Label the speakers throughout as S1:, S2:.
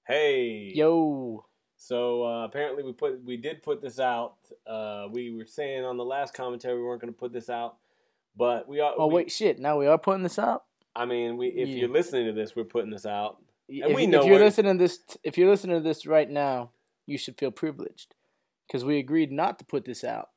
S1: Hey.
S2: Yo.
S1: So apparently we did put this out. We were saying on the last commentary we weren't going to put this out, but we are.
S2: Oh wait, shit! Now we are putting this out.
S1: I mean, if you're listening to this, we're putting this out, and
S2: if you're listening to this right now, you should feel privileged because we agreed not to put this out,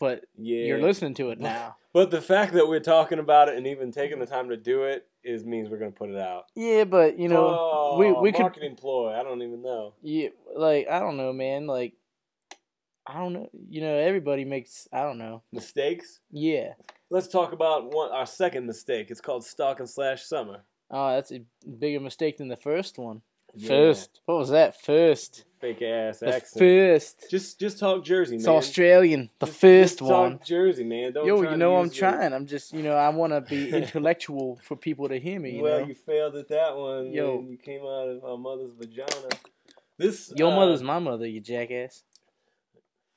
S2: but you're listening to it now.
S1: But the fact that we're talking about it and even taking the time to do it means we're going to put it out.
S2: Yeah, but we
S1: marketing ploy. I don't even know.
S2: Yeah, I don't know, man. I don't know. Everybody makes
S1: mistakes.
S2: Yeah.
S1: Let's talk about our second mistake. It's called Stalk and Slash Summer.
S2: Oh, that's a bigger mistake than the first one.
S1: Yeah.
S2: First. What was that? First.
S1: Fake ass accent.
S2: First.
S1: Just talk Jersey, man.
S2: It's Australian. The first one.
S1: Talk Jersey, man. Don't
S2: I'm trying. I'm just, I want to be intellectual for people to hear me.
S1: You failed at that one. Yo, man. You came out of my mother's vagina.
S2: Your mother's my mother, you jackass.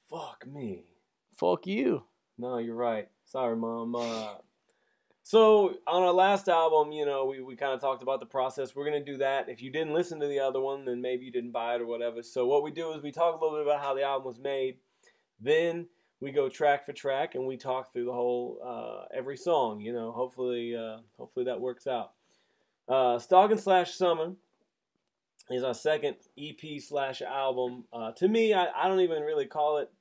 S1: Fuck me.
S2: Fuck you.
S1: No, you're right. Sorry, Mom. So, on our last album, we kind of talked about the process. We're going to do that. If you didn't listen to the other one, then maybe you didn't buy it or whatever. So, what we do is we talk a little bit about how the album was made. Then, we go track for track, and we talk through the whole, every song. Hopefully that works out. Stalk and Slash Summer is our second EP/album. To me, I don't even really call it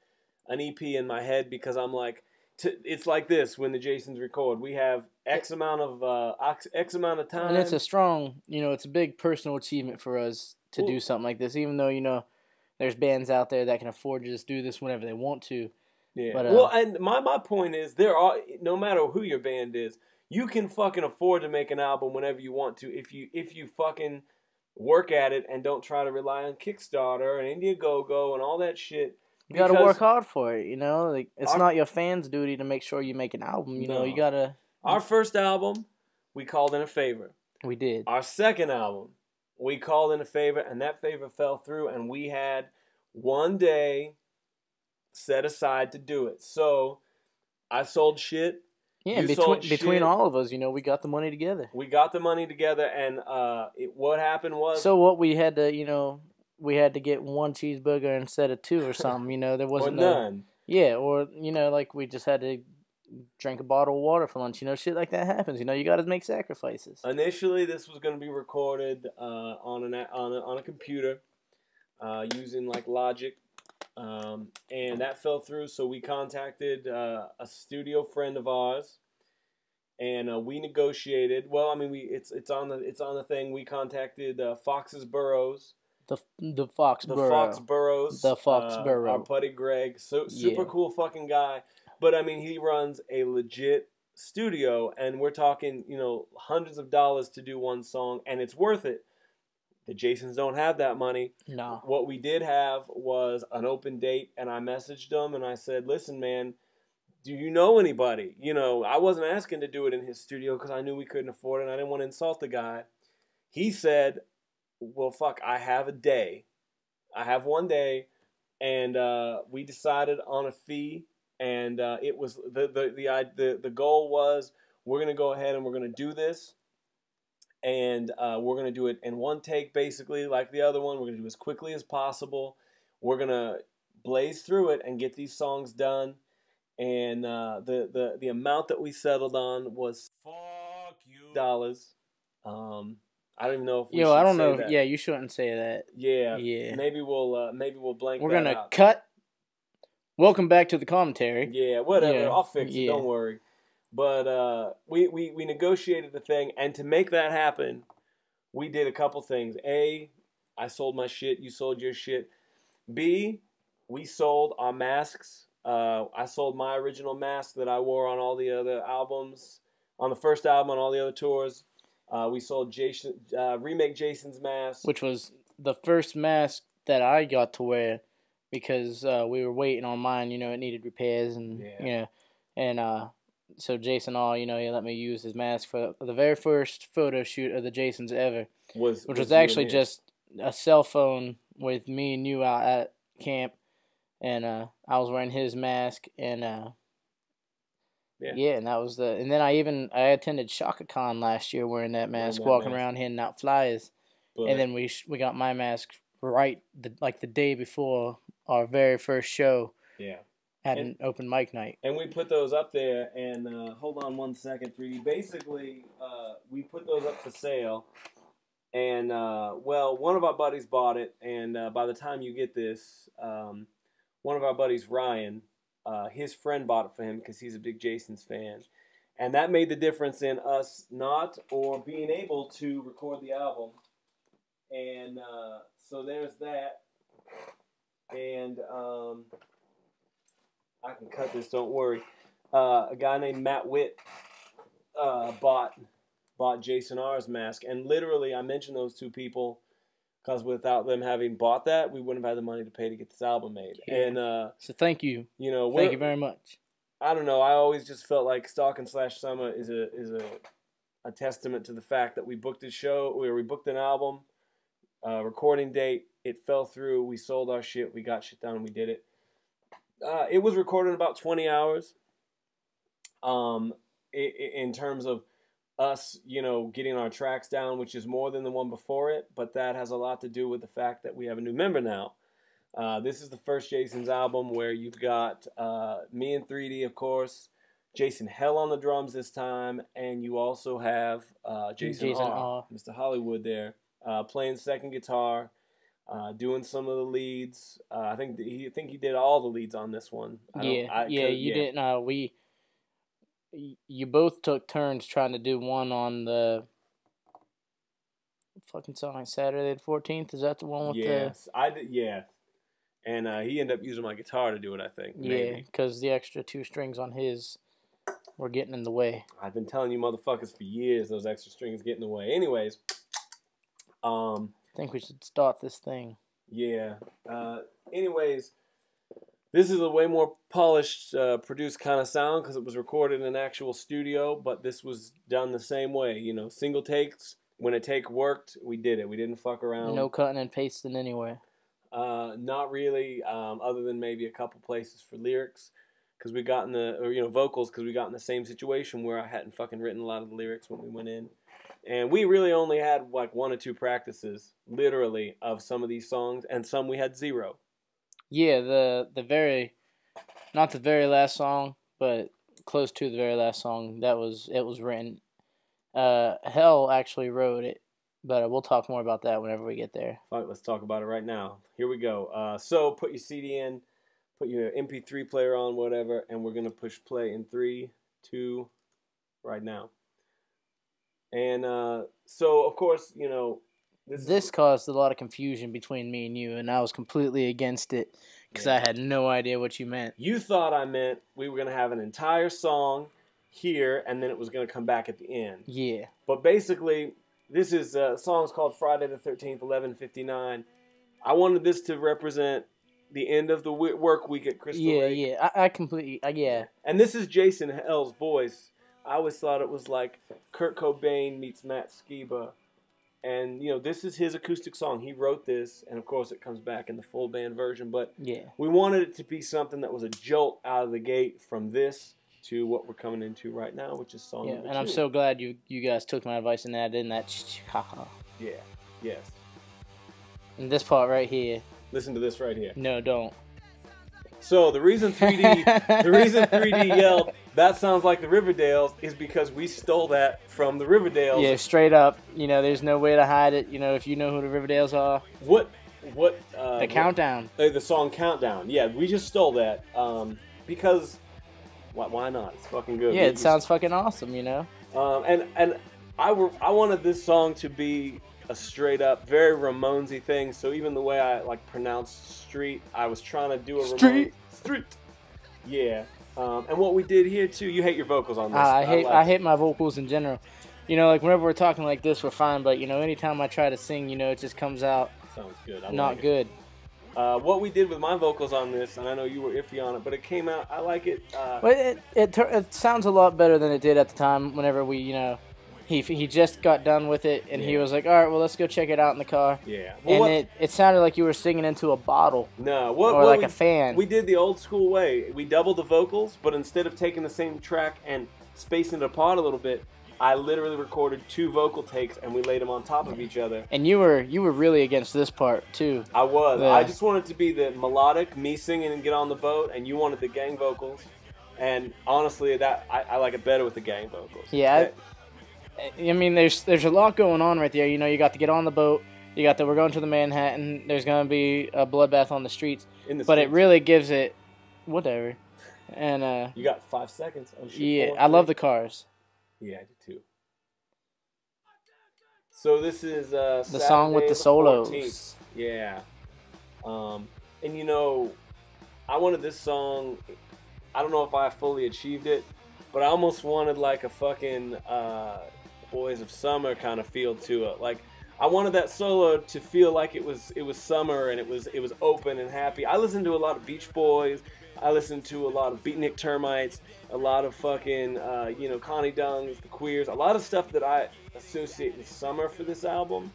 S1: an EP in my head because I'm like, it's like this when the Jasons record. We have X amount of time.
S2: And it's a strong, it's a big personal achievement for us to do something like this, even though, there's bands out there that can afford to just do this whenever they want to.
S1: Yeah. But, and my point is, no matter who your band is, you can fucking afford to make an album whenever you want to if you fucking work at it and don't try to rely on Kickstarter and Indiegogo and all that shit.
S2: You gotta work hard for it, it's not your fans' duty to make sure you make an album, you gotta...
S1: Our first album, we called in a favor.
S2: We did.
S1: Our second album, we called in a favor, and that favor fell through, and we had one day set aside to do it. So, I sold shit.
S2: Yeah, between all of us, we got the money together.
S1: We got the money together, and what happened was...
S2: So what we had to, we had to get one cheeseburger instead of two or something, there wasn't...
S1: Or none.
S2: Yeah, or, we just had to drink a bottle of water for lunch, shit like that happens, you gotta make sacrifices.
S1: Initially, this was going to be recorded on a computer using, Logic, and that fell through, so we contacted a studio friend of ours, and we negotiated, it's on the thing, we contacted Fox's Burrows,
S2: The Foxborough.
S1: Our buddy Greg. Super cool fucking guy. But, he runs a legit studio, and we're talking, hundreds of dollars to do one song, and it's worth it. The Jasons don't have that money.
S2: No.
S1: What we did have was an open date, and I messaged him, and I said, listen, man, do you know anybody? I wasn't asking to do it in his studio because I knew we couldn't afford it, and I didn't want to insult the guy. He said... Well, fuck, I have a day. I have one day, and we decided on a fee, and it was the goal was we're going to go ahead and we're going to do this, and we're going to do it in one take, basically, like the other one. We're going to do it as quickly as possible. We're going to blaze through it and get these songs done, and the amount that we settled on was $40. I don't even know if we should
S2: I don't
S1: say
S2: know.
S1: That.
S2: Yeah, you shouldn't say that.
S1: Yeah. Maybe we'll blank
S2: We're
S1: that
S2: gonna
S1: out.
S2: cut. Welcome back to the commentary.
S1: Yeah, whatever. Yeah. I'll fix it. Don't worry. But we negotiated the thing, and to make that happen, we did a couple things. A, I sold my shit. You sold your shit. B, we sold our masks. I sold my original mask that I wore on all the other albums, on the first album, on all the other tours. We sold Remake Jason's mask,
S2: which was the first mask that I got to wear because we were waiting on mine. It needed repairs, and so Jason he let me use his mask for the very first photo shoot of the Jasons ever, which was actually just a cell phone with me and you out at camp, and I was wearing his mask, and and that was and then I attended Shaka Khan last year wearing that mask, walking around handing out flyers. and then we got My Mask right the day before our very first show.
S1: Yeah.
S2: At an open mic night.
S1: And we put those up there, and hold on 1 second, 3D. Basically, we put those up for sale, and, one of our buddies bought it, and by the time you get this, one of our buddies, Ryan, his friend bought it for him because he's a big Jason's fan. And that made the difference in us not or being able to record the album. And so there's that. And I can cut this, don't worry. A guy named Matt Witt bought Jason R's mask. And literally, I mentioned those two people because without them having bought that, we wouldn't have had the money to pay to get this album made. Yeah. And
S2: so thank you. Thank you very much.
S1: I don't know. I always just felt like Stalk and Slash Summer is a testament to the fact that we booked a show, or we booked an album, recording date. It fell through. We sold our shit. We got shit done. And we did it. It was recorded in about 20 hours. In terms of us, getting our tracks down, which is more than the one before it, but that has a lot to do with the fact that we have a new member now. This is the first Jason's album where you've got me and 3D, of course, Jason Hell on the drums this time, and you also have Jason R, Mr. Hollywood there, playing second guitar, doing some of the leads. I think he did all the leads on this one.
S2: You didn't. You both took turns trying to do one on the fucking song like Saturday the 14th. Is that the one with
S1: I did. Yeah, and he ended up using my guitar to do it. I think.
S2: Yeah, because the extra 2 strings on his were getting in the way.
S1: I've been telling you motherfuckers for years those extra strings get in the way. Anyways,
S2: I think we should start this thing.
S1: Yeah. Anyways, this is a way more polished, produced kind of sound because it was recorded in an actual studio, but this was done the same way. Single takes. When a take worked, we did it. We didn't fuck around.
S2: No cutting and pasting anywhere.
S1: Not really, other than maybe a couple places for lyrics, because we got in vocals, because we got in the same situation where I hadn't fucking written a lot of the lyrics when we went in. And we really only had like 1 or 2 practices, literally, of some of these songs, and some we had 0.
S2: Yeah, not the very last song, but close to the very last song. It was written. Hell actually wrote it, but we'll talk more about that whenever we get there.
S1: All right, let's talk about it right now. Here we go. So put your CD in, put your MP3 player on, whatever, and we're gonna push play in 3, 2, right now. And so of course,
S2: this caused a lot of confusion between me and you, and I was completely against it because I had no idea what you meant.
S1: You thought I meant we were going to have an entire song here, and then it was going to come back at the end.
S2: Yeah.
S1: But basically, this is the song's called Friday the 13th, 11:59. I wanted this to represent the end of the work week at Crystal Lake.
S2: Yeah. I completely, yeah.
S1: And this is Jason Hell's voice. I always thought it was like Kurt Cobain meets Matt Skiba. And, this is his acoustic song. He wrote this, and, of course, it comes back in the full band version. But we wanted it to be something that was a jolt out of the gate from this to what we're coming into right now, which is song number 2.
S2: And I'm so glad you guys took my advice and added in that haha.
S1: Yeah, yes.
S2: And this part right here.
S1: Listen to this right here.
S2: No, don't.
S1: So the reason 3D yelled, "That sounds like the Riverdales," is because we stole that from the Riverdales.
S2: Yeah, straight up. There's no way to hide it. If you know who the Riverdales are.
S1: What?
S2: The Countdown.
S1: The song Countdown. Yeah, we just stole that because why not? It's fucking good.
S2: Yeah, it sounds fucking awesome.
S1: And I wanted this song to be a straight up, very Ramonesy thing. So even the way I pronounced street, I was trying to do a
S2: street.
S1: Yeah. And what we did here too, you hate your vocals on this.
S2: I hate my vocals in general. Whenever we're talking like this, we're fine. But anytime I try to sing, it just comes out.
S1: Sounds good.
S2: Not good.
S1: What we did with my vocals on this, and I know you were iffy on it, but it came out. I like it.
S2: But it sounds a lot better than it did at the time. Whenever we He just got done with it, and he was like, all right, well, let's go check it out in the car.
S1: Yeah.
S2: Well, and it sounded like you were singing into a bottle.
S1: No.
S2: A fan.
S1: We did the old school way. We doubled the vocals, but instead of taking the same track and spacing it apart a little bit, I literally recorded 2 vocal takes and we laid them on top of each other.
S2: And you were really against this part too.
S1: I was. I just wanted to be the melodic, me singing and get on the boat, and you wanted the gang vocals. And honestly, that I like it better with the gang vocals.
S2: Yeah, I mean, there's a lot going on right there. You know, you got to get on the boat. You got we're going to the Manhattan. There's gonna be a bloodbath on the streets. But it really gives it whatever. And
S1: you got 5 seconds.
S2: Yeah, I love the cars.
S1: Yeah, I do too. So this is
S2: the
S1: Saturday,
S2: song with the solos.
S1: 14th. Yeah. And you know, I wanted this song. I don't know if I fully achieved it, but I almost wanted like a fucking Boys of Summer kind of feel to it. Like I wanted that solo to feel like it was summer and it was open and happy. I listened to a lot of Beach Boys. I listened to a lot of Beatnik Termites, a lot of fucking, Connie Dungs, the Queers, a lot of stuff that I associate with summer for this album.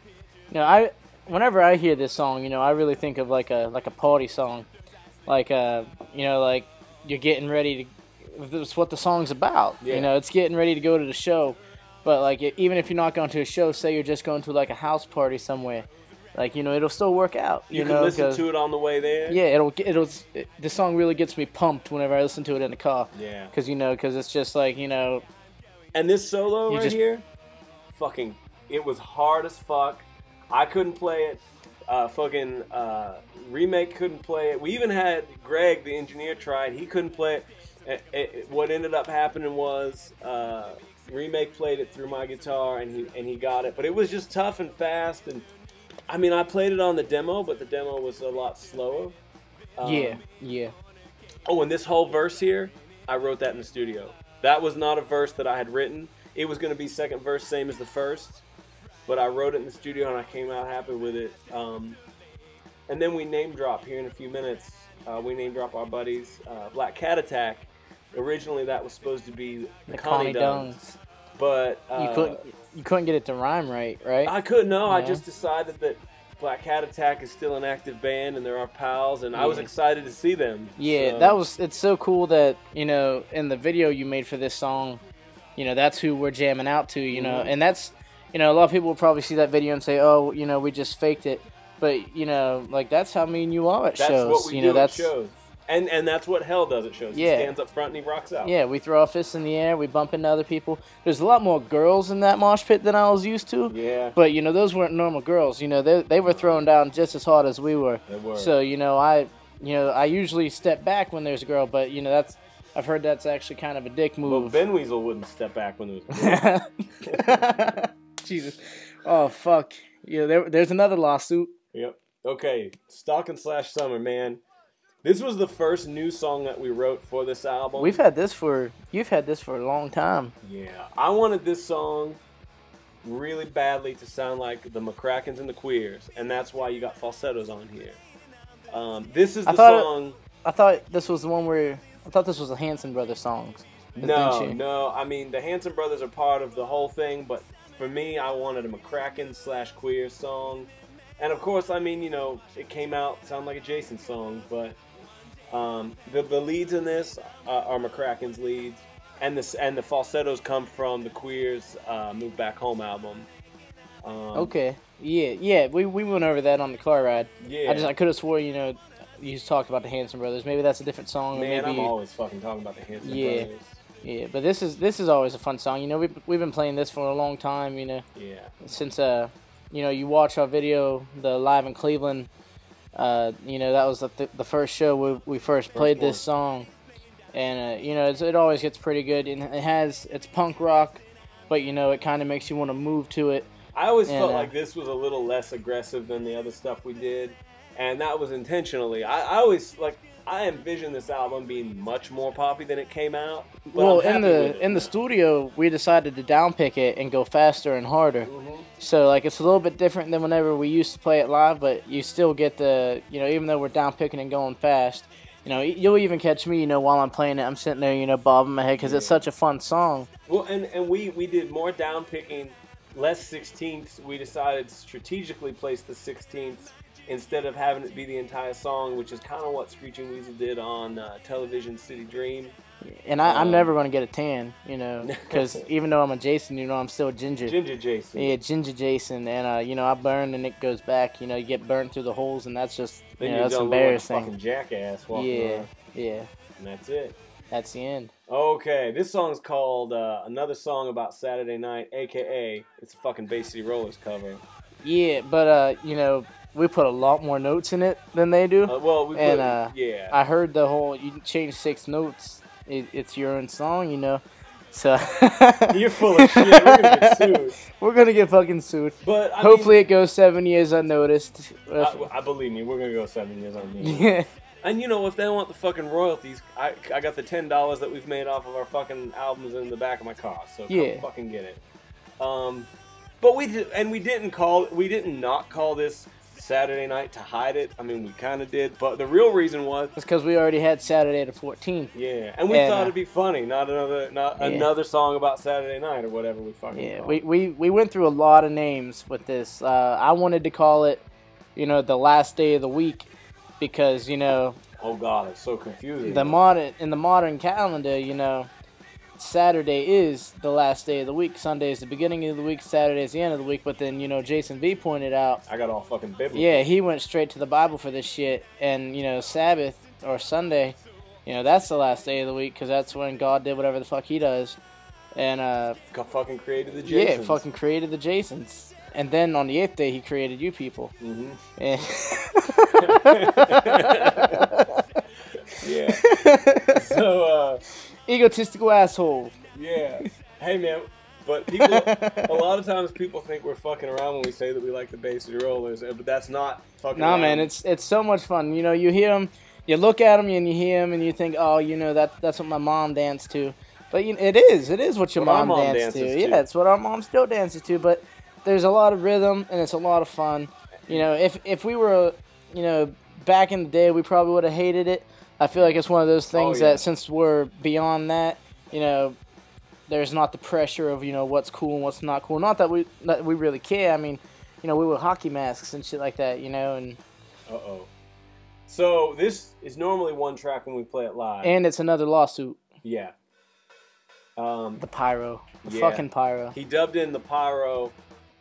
S2: You know, whenever I hear this song, you know, I really think of like a party song, like like you're getting ready to. That's what the song's about. Yeah. You know, it's getting ready to go to the show, but like even if you're not going to a show, say you're just going to like a house party somewhere. Like, you know, it'll still work out.
S1: You can listen to it on the way there.
S2: Yeah, this song really gets me pumped whenever I listen to it in the car.
S1: Yeah.
S2: Because it's just like, you know.
S1: And this solo here, fucking, it was hard as fuck. I couldn't play it. Remake couldn't play it. We even had Greg, the engineer, tried. He couldn't play it. What ended up happening was Remake played it through my guitar and he got it. But it was just tough and fast and. I mean, I played it on the demo, but the demo was a lot slower.
S2: Yeah.
S1: Oh, and this whole verse here, I wrote that in the studio. That was not a verse that I had written. It was going to be second verse, same as the first. But I wrote it in the studio, and I came out happy with it. And then we name drop here in a few minutes. We name drop our buddies. Black Cat Attack. Originally, that was supposed to be the Connie Dungs. But
S2: you couldn't get it to rhyme right?
S1: I couldn't. No, yeah. I just decided that Black Cat Attack is still an active band and they're our pals, and I was excited to see them.
S2: Yeah, it's so cool that, you know, in the video you made for this song, you know, that's who we're jamming out to, you know, and that's, you know, a lot of people will probably see that video and say, oh, you know, we just faked it, but, you know, like that's how me and you are at shows.
S1: That's what we do at shows. And that's what Hell does at shows. Yeah. He stands up front and he rocks out.
S2: Yeah, we throw our fists in the air, we bump into other people. There's a lot more girls in that mosh pit than I was used to.
S1: Yeah.
S2: But, you know, those weren't normal girls. You know, they were throwing down just as hard as we were.
S1: They were.
S2: So, you know, I usually step back when there's a girl, but, you know, I've heard that's actually kind of a dick move.
S1: Well, Ben Weasel wouldn't step back when there was a girl.
S2: Jesus. Oh, fuck. Yeah, there's another lawsuit.
S1: Yep. Okay, Stalk and Slash Summer, man. This was the first new song that we wrote for this album.
S2: You've had this for a long time.
S1: Yeah. I wanted this song really badly to sound like the McCrackens and the Queers, and that's why you got falsettos on here. This is the song...
S2: I thought this was the one where... I thought this was the Hanson Brothers songs.
S1: No. I mean, the Hanson Brothers are part of the whole thing, but for me, I wanted a McCracken/Queer song. And of course, I mean, you know, it came out sound like a Jason song, but the leads in this are McCracken's leads, and the falsettos come from the Queers' Move Back Home album.
S2: Okay, yeah, we went over that on the car ride.
S1: Yeah,
S2: I could have swore, you know, you talked about the Hanson Brothers. Maybe that's a different song.
S1: Man,
S2: or maybe...
S1: I'm always fucking talking about the Hanson Brothers.
S2: Yeah, but this is always a fun song. You know, we've been playing this for a long time. You know, since you know, you watch our video, the Live in Cleveland. You know, that was the first show we first played this song, and you know, it always gets pretty good, and it's punk rock, but you know, it kind of makes you want to move to it.
S1: I always felt like this was a little less aggressive than the other stuff we did, and that was intentionally. I envisioned this album being much more poppy than it came out.
S2: Well, in the studio, we decided to downpick it and go faster and harder. Mm-hmm. So, like, it's a little bit different than whenever we used to play it live, but you still get the, you know, even though we're downpicking and going fast, you know, you'll even catch me, you know, while I'm playing it, I'm sitting there, you know, bobbing my head because it's such a fun song.
S1: Well, and we did more downpicking, less 16ths. We decided to strategically place the 16ths instead of having it be the entire song, which is kind of what Screeching Weasel did on Television City Dream.
S2: And I'm never going to get a tan, you know, because even though I'm a Jason, you know, I'm still Ginger.
S1: Ginger Jason.
S2: Yeah, Ginger Jason. And, you know, I burn and it goes back. You know, you get burnt through the holes, and that's just, you know, that's embarrassing.
S1: Like a fucking jackass walking around.
S2: Yeah.
S1: And that's it.
S2: That's the end.
S1: Okay, this song's called Another Song About Saturday Night, a.k.a. it's a fucking Bay City Rollers cover.
S2: Yeah, but, you know, we put a lot more notes in it than they do.
S1: Yeah.
S2: I heard the whole, you change 6 notes, it's your own song, you know. So
S1: you're full of shit. We're going to get sued.
S2: We're going to get fucking sued.
S1: But
S2: hopefully it goes 7 years unnoticed.
S1: I believe me, we're going to go 7 years unnoticed.
S2: Yeah.
S1: And, you know, if they want the fucking royalties, I got the $10 that we've made off of our fucking albums in the back of my car. So come fucking get it. But we didn't not call this Saturday Night to hide it. I mean, we kind of did, but the real reason was
S2: because we already had Saturday the 14th.
S1: Yeah, and we thought it'd be funny, not another song about Saturday night or whatever we fucking call it.
S2: We went through a lot of names with this. I wanted to call it, you know, the last day of the week. Because, you know...
S1: Oh, God, it's so confusing.
S2: In the modern calendar, you know, Saturday is the last day of the week. Sunday is the beginning of the week. Saturday is the end of the week. But then, you know, Jason V pointed out...
S1: I got all fucking biblical.
S2: Yeah, he went straight to the Bible for this shit. And, you know, Sabbath or Sunday, you know, that's the last day of the week. Because that's when God did whatever the fuck he does. And,
S1: God fucking created the Jasons.
S2: Yeah, fucking created the Jasons. And then on the 8th day, he created you people.
S1: Mm-hmm.
S2: And
S1: yeah. So,
S2: egotistical asshole.
S1: Yeah. Hey, man. But people, a lot of times people think we're fucking around when we say that we like the Bay City Rollers, but that's not fucking around.
S2: Nah, man, it's so much fun. You know, you hear them, you look at them, and you hear them, and you think, oh, you know, that's what my mom danced to. But you know, it is what your mom dances to. Yeah, it's what our mom still dances to. But there's a lot of rhythm, and it's a lot of fun. You know, if we were, you know, back in the day, we probably would have hated it. I feel like it's one of those things that since we're beyond that, you know, there's not the pressure of, you know, what's cool and what's not cool. Not that we really care. I mean, you know, we wear hockey masks and shit like that, you know, and...
S1: Uh-oh. So, this is normally one track when we play it live.
S2: And it's another lawsuit.
S1: Yeah.
S2: The pyro. The fucking pyro.
S1: He dubbed in the pyro.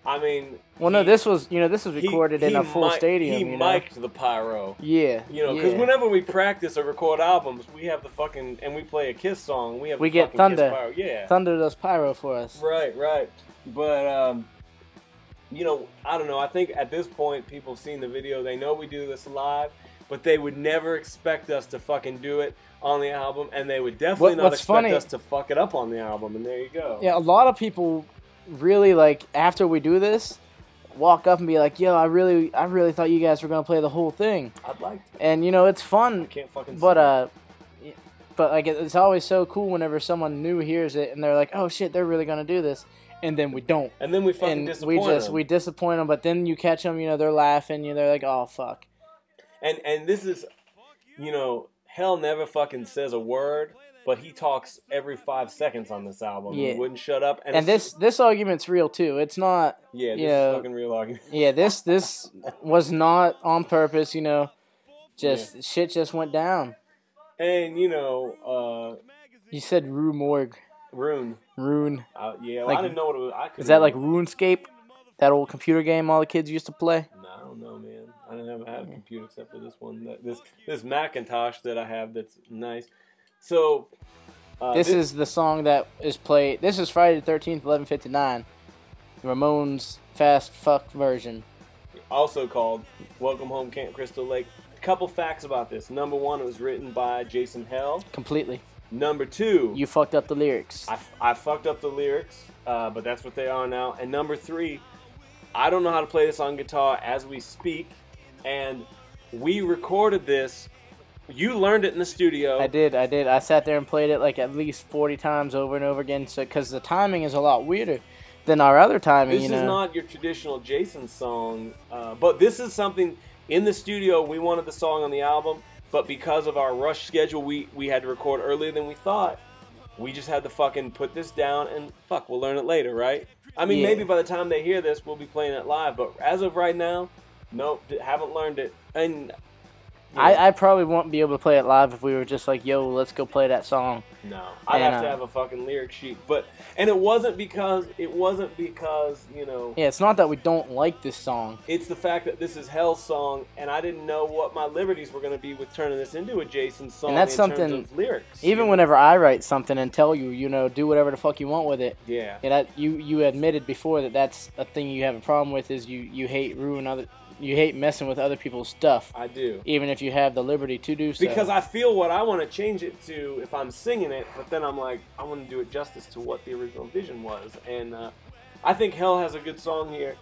S1: I mean...
S2: Well, no, this was recorded in a full stadium,
S1: He mic'd the pyro.
S2: Yeah.
S1: You know, because whenever we practice or record albums, we have the fucking... And we play a Kiss song, we
S2: get Thunder.
S1: Kiss pyro. Yeah.
S2: Thunder does pyro for us.
S1: Right. But, you know, I don't know. I think at this point, people have seen the video. They know we do this live, but they would never expect us to fucking do it on the album, and they would definitely not expect us to fuck it up on the album, and there you go.
S2: Yeah, a lot of people really, like, after we do this, walk up and be like, yo, I really thought you guys were going to play the whole thing.
S1: I'd like to.
S2: And, you know, it's fun.
S1: I can't fucking
S2: but like, it's always so cool whenever someone new hears it, and they're like, oh, shit, they're really going to do this. And then we don't.
S1: And then we fucking disappoint them.
S2: We disappoint them, but then you catch them, you know, they're laughing, you know, they're like, oh, fuck.
S1: And this is, you know, Hell never fucking says a word, but he talks every 5 seconds on this album.
S2: Yeah.
S1: He wouldn't shut up.
S2: And this argument's real, too. It's not,
S1: yeah, this is a fucking real argument.
S2: Yeah, this was not on purpose, you know. Shit just went down.
S1: And, you know,
S2: you said Rue Morgue.
S1: Rune.
S2: Yeah,
S1: like, I didn't know what it was.
S2: Is that like RuneScape? That old computer game all the kids used to play?
S1: No, I don't know, man. I didn't have a computer except for this one. This Macintosh that I have that's nice. So...
S2: this is the song that is played... This is Friday the 13th, 11:59. Ramones' Fast Fuck version.
S1: Also called Welcome Home Camp Crystal Lake. A couple facts about this. Number one, it was written by Jason Hell.
S2: Completely.
S1: Number two...
S2: You fucked up the lyrics.
S1: I fucked up the lyrics, but that's what they are now. And number three, I don't know how to play this on guitar as we speak, and we recorded this. You learned it in the studio.
S2: I did. I sat there and played it like at least 40 times over and over again, so because the timing is a lot weirder than our other timing.
S1: This is not your traditional Jason song, but this is something in the studio. We wanted the song on the album, but because of our rush schedule, we had to record earlier than we thought. We just had to fucking put this down and we'll learn it later, right? I mean, maybe by the time they hear this, we'll be playing it live, but as of right now, nope, haven't learned it. And
S2: I probably won't be able to play it live if we were just like, yo, let's go play that song.
S1: No, I'd have to have a fucking lyric sheet. And it wasn't because, you know...
S2: Yeah, it's not that we don't like this song.
S1: It's the fact that this is Hell's song, and I didn't know what my liberties were going to be with turning this into a Jason song.
S2: And that's
S1: in terms of lyrics.
S2: Even whenever I write something and tell you, you know, do whatever the fuck you want with it.
S1: Yeah.
S2: And that you admitted before that that's a thing you have a problem with, is you hate you hate messing with other people's stuff.
S1: I do.
S2: Even if you have the liberty to do so.
S1: Because I feel what I want to change it to if I'm singing it, but then I'm like, I want to do it justice to what the original vision was. And I think Hell has a good song here.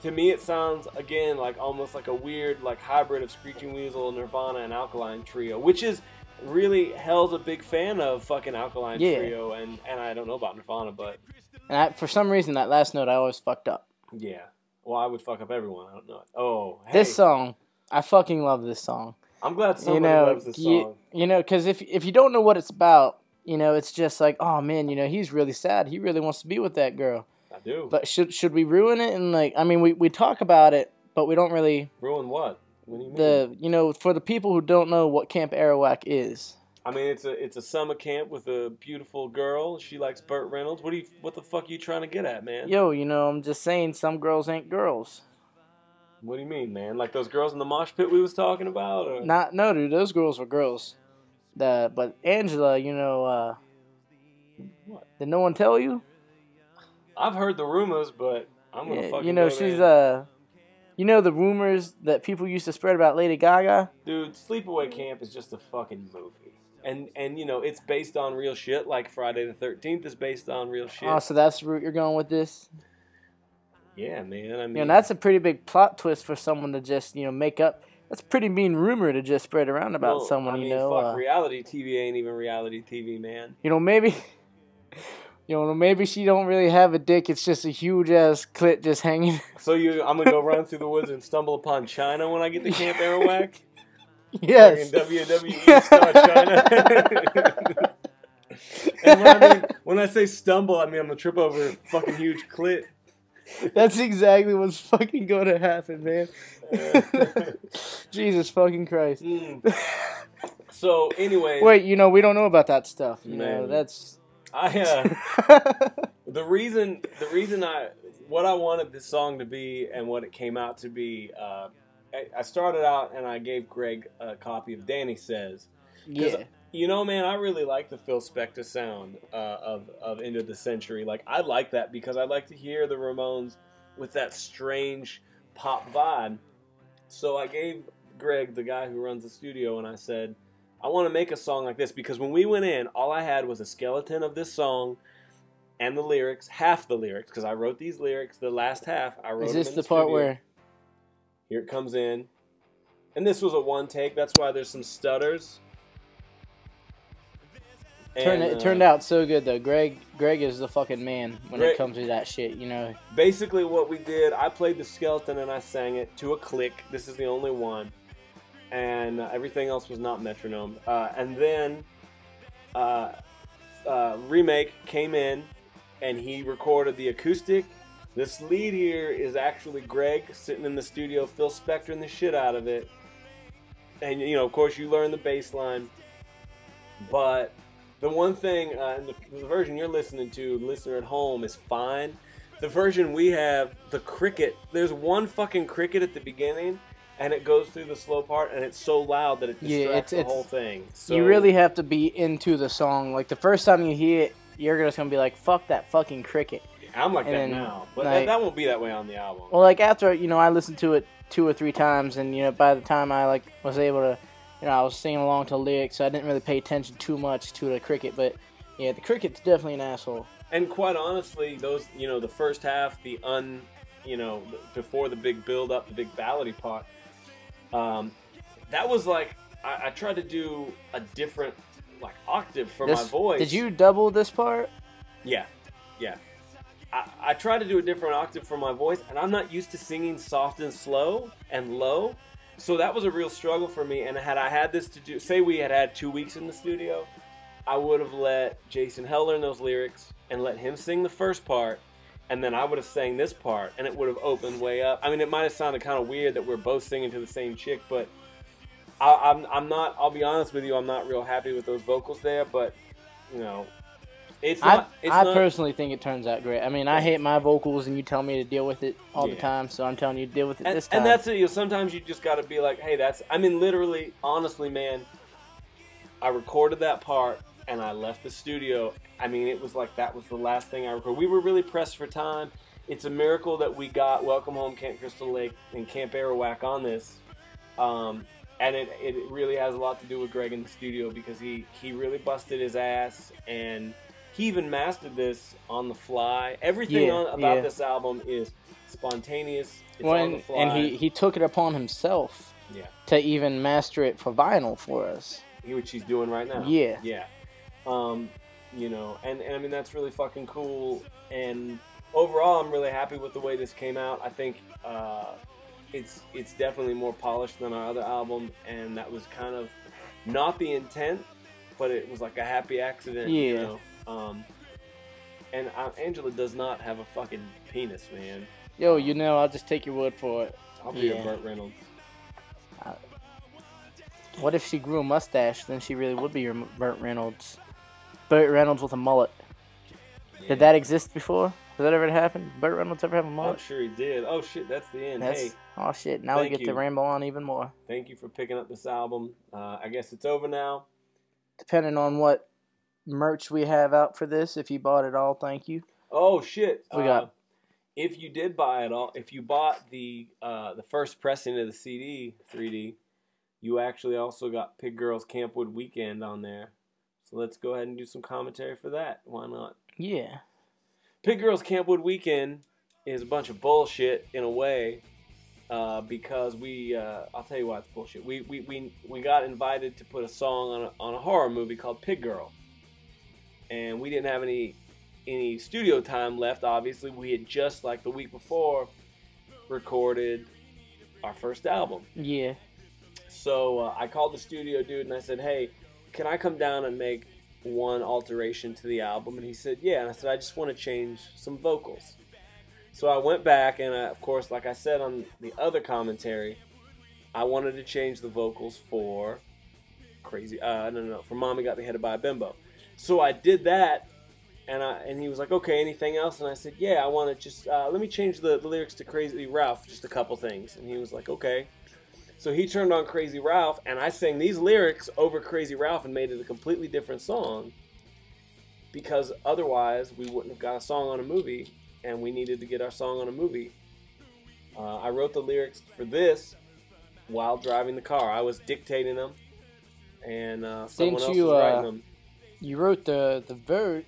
S1: To me, it sounds, again, like almost like a weird like hybrid of Screeching Weasel, Nirvana, and Alkaline Trio, which is really, Hell's a big fan of fucking Alkaline Trio, and I don't know about Nirvana, but...
S2: And for some reason, that last note I always fucked up.
S1: Yeah. Well, I would fuck up everyone. I don't know. Oh, hey.
S2: This song, I fucking love this song.
S1: I'm glad somebody loves this song.
S2: You know, because if you don't know what it's about, you know, it's just like, oh man, you know, he's really sad. He really wants to be with that girl.
S1: I do.
S2: But should we ruin it? And like, I mean, we talk about it, but we don't really
S1: ruin what? What do you mean?
S2: You know, for the people who don't know what Camp Arawak is.
S1: I mean, it's a summer camp with a beautiful girl. She likes Burt Reynolds. What the fuck are you trying to get at, man?
S2: Yo, you know, I'm just saying some girls ain't girls.
S1: What do you mean, man? Like those girls in the mosh pit we was talking about? Or?
S2: No, dude, those girls were girls. But Angela, you know,
S1: what?
S2: Did no one tell you?
S1: I've heard the rumors, but I'm gonna fucking.
S2: You know, she's you know the rumors that people used to spread about Lady Gaga?
S1: Dude, Sleepaway Camp is just a fucking movie. And you know, it's based on real shit, like Friday the 13th is based on real shit.
S2: Oh, so that's the route you're going with this?
S1: Yeah, man. I mean,
S2: you know, that's a pretty big plot twist for someone to just, you know, make up. That's a pretty mean rumor to just spread around about someone, you know.
S1: Fuck, reality TV ain't even reality TV, man.
S2: You know, maybe she don't really have a dick. It's just a huge ass clit just hanging.
S1: So I'm gonna go run through the woods and stumble upon China when I get to Camp Arawak?
S2: Yes.
S1: WWE star China. And when I say stumble, I mean I'm gonna trip over a fucking huge clit.
S2: That's exactly what's fucking going to happen, man. Jesus fucking Christ.
S1: So anyway.
S2: Wait, you know, we don't know about that stuff. You know, that's.
S1: The reason what I wanted this song to be and what it came out to be. I started out and I gave Greg a copy of Danny Says.
S2: Yeah.
S1: You know, man, I really like the Phil Spector sound of End of the Century. Like, I like that because I like to hear the Ramones with that strange pop vibe. So I gave Greg, the guy who runs the studio, and I said, I want to make a song like this because when we went in, all I had was a skeleton of this song and the lyrics, half the lyrics, because I wrote these lyrics. The last half, I wrote them in the studio. Is this the part where... Here it comes in. And this was a one take. That's why there's some stutters.
S2: It turned out so good, though. Greg is the fucking man when it comes to that shit, you know.
S1: Basically what we did, I played the skeleton and I sang it to a click. This is the only one. And everything else was not metronome. And then Remake came in and he recorded the acoustic. This lead here is actually Greg sitting in the studio, Phil Spector the shit out of it. And, you know, of course, you learn the bass line. But the one thing, the version you're listening to, listener at home, is fine. The version we have, the cricket, there's one fucking cricket at the beginning, and it goes through the slow part, and it's so loud that it distracts the whole thing. So,
S2: you really have to be into the song. Like, the first time you hear it, you're just going to be like, fuck that fucking cricket.
S1: I'm like that now, but like, that won't be that way on the album.
S2: Well, like, after, you know, I listened to it 2 or 3 times, and, you know, by the time I, like, was able to, you know, I was singing along to lyrics, so I didn't really pay attention too much to the cricket, but, yeah, the cricket's definitely an asshole.
S1: And quite honestly, those, you know, the first half, before the big build-up, the big ballady part, that was, like, I tried to do a different, like, octave for my voice.
S2: Did you double this part?
S1: Yeah. I tried to do a different octave for my voice, and I'm not used to singing soft and slow and low, so that was a real struggle for me. And had I had this to do, say we had 2 weeks in the studio, I would have let Jason Hell learn those lyrics and let him sing the first part, and then I would have sang this part, and it would have opened way up. I mean, it might have sounded kind of weird that we're both singing to the same chick, but I'm not. I'll be honest with you. I'm not real happy with those vocals there, but you know, it's not.
S2: I personally think it turns out great. I mean, I hate my vocals, and you tell me to deal with it all the time, so I'm telling you to deal with it this time.
S1: And that's it. You know, sometimes you just got to be like, hey, that's. I mean, literally, honestly, man, I recorded that part and I left the studio. I mean, it was like that was the last thing I recorded. We were really pressed for time. It's a miracle that we got Welcome Home, Camp Crystal Lake, and Camp Arawak on this. And it really has a lot to do with Greg in the studio because he really busted his ass, and he even mastered this on the fly. Everything about this album is spontaneous. It's on the fly.
S2: And he took it upon himself to even master it for vinyl for us.
S1: Which he's doing right now.
S2: Yeah.
S1: Yeah. You know, and I mean, that's really fucking cool. And overall, I'm really happy with the way this came out. I think it's definitely more polished than our other album, and that was kind of not the intent, but it was like a happy accident.
S2: Yeah.
S1: You know? And Angela does not have a fucking penis, man.
S2: Yo, you know, I'll just take your word for it.
S1: I'll be a Burt Reynolds.
S2: What if she grew a mustache? Then she really would be your Burt Reynolds. Burt Reynolds with a mullet. Yeah. Did that exist before? Has that ever happened? Burt Reynolds ever have a mullet?
S1: I'm sure he did. Oh shit, that's the end. Hey.
S2: Oh shit, now we get to ramble on even more.
S1: Thank you for picking up this album. I guess it's over now.
S2: Depending on what merch we have out for this, if you bought it all, thank you.
S1: Oh shit.
S2: We got.
S1: If you did buy it all, if you bought the first pressing of the CD 3D, you actually also got Pig Girls Campwood Weekend on there. So let's go ahead and do some commentary for that. Why not?
S2: Yeah.
S1: Pig Girls Campwood Weekend is a bunch of bullshit in a way, because I'll tell you why it's bullshit. We got invited to put a song on a horror movie called Pig Girl, and we didn't have any studio time left. Obviously, we had just like the week before recorded our first album.
S2: Yeah.
S1: So I called the studio dude and I said, hey, can I come down and make one alteration to the album? And he said, yeah. And I said, I just want to change some vocals. So I went back and of course, like I said on the other commentary, I wanted to change the vocals for for Mommy Got Me Headed by a Bimbo. So I did that, and he was like, okay, anything else? And I said, yeah, I want to just, let me change the lyrics to Crazy Ralph, just a couple things. And he was like, okay. So he turned on Crazy Ralph, and I sang these lyrics over Crazy Ralph and made it a completely different song, because otherwise we wouldn't have got a song on a movie, and we needed to get our song on a movie. I wrote the lyrics for this while driving the car. I was dictating them, and someone else was writing them.
S2: You wrote the verse.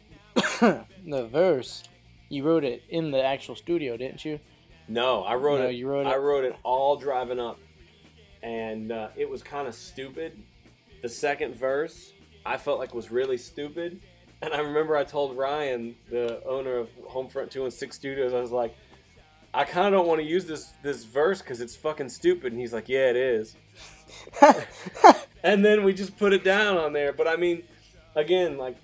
S2: You wrote it in the actual studio, didn't you?
S1: No, I wrote it. You wrote it. I wrote it all driving up. And it was kind of stupid. The second verse, I felt like was really stupid. And I remember I told Ryan, the owner of Homefront 216 Studios, I was like, I kind of don't want to use this verse because it's fucking stupid. And he's like, yeah, it is. And then we just put it down on there. But I mean, again, like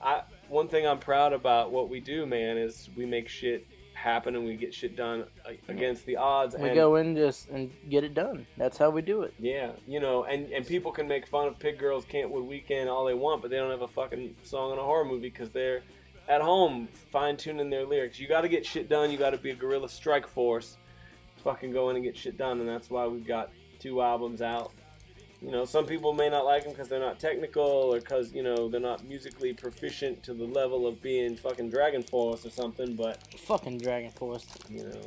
S1: one thing I'm proud about what we do, man, is we make shit happen and we get shit done against the odds.
S2: We go in and get it done. That's how we do it.
S1: Yeah, you know, and people can make fun of Pig Girls Campwood Weekend all they want, but they don't have a fucking song in a horror movie because they're at home fine-tuning their lyrics. You got to get shit done. You got to be a guerrilla strike force. Fucking go in and get shit done, and that's why we've got 2 albums out. You know, some people may not like them because they're not technical or because, you know, they're not musically proficient to the level of being fucking Dragon Force or something, but...
S2: Fucking Dragon Force.
S1: You know.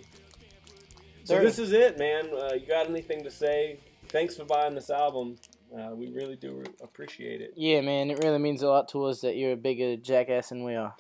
S1: So this is it, man. You got anything to say? Thanks for buying this album. We really do appreciate it.
S2: Yeah, man. It really means a lot to us that you're a bigger jackass than we are.